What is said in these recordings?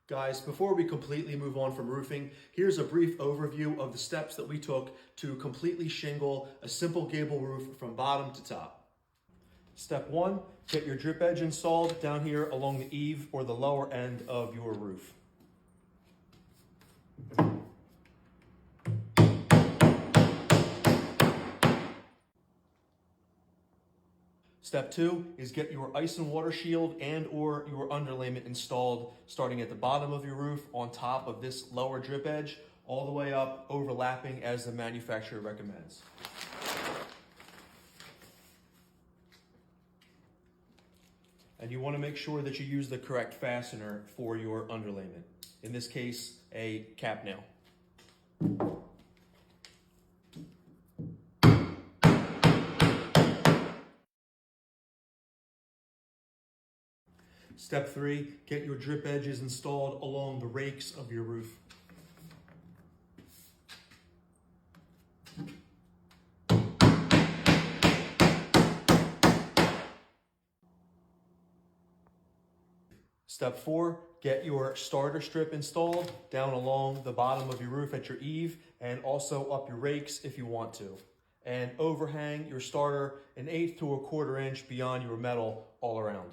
Guys, before we completely move on from roofing, here's a brief overview of the steps that we took to completely shingle a simple gable roof from bottom to top. Step 1, get your drip edge installed down here along the eave or the lower end of your roof. Step 2 is get your ice and water shield and or your underlayment installed starting at the bottom of your roof on top of this lower drip edge all the way up, overlapping as the manufacturer recommends. And you want to make sure that you use the correct fastener for your underlayment. In this case, a cap nail. Step 3, get your drip edges installed along the rakes of your roof. Step 4, get your starter strip installed down along the bottom of your roof at your eave and also up your rakes if you want to. And overhang your starter 1/8 to 1/4 inch beyond your metal all around.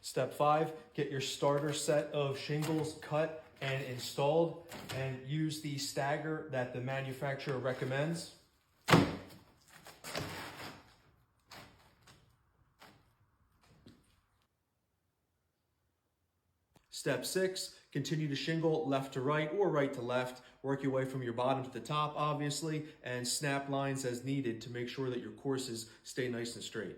Step 5, get your starter set of shingles cut and installed and use the stagger that the manufacturer recommends. Step 6, continue to shingle left to right or right to left. Work your way from your bottom to the top, obviously, and snap lines as needed to make sure that your courses stay nice and straight.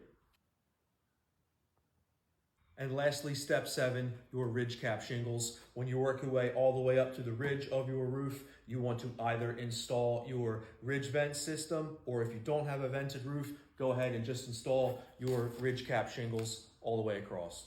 And lastly, step 7, your ridge cap shingles. When you work your way all the way up to the ridge of your roof, you want to either install your ridge vent system, or if you don't have a vented roof, go ahead and just install your ridge cap shingles all the way across.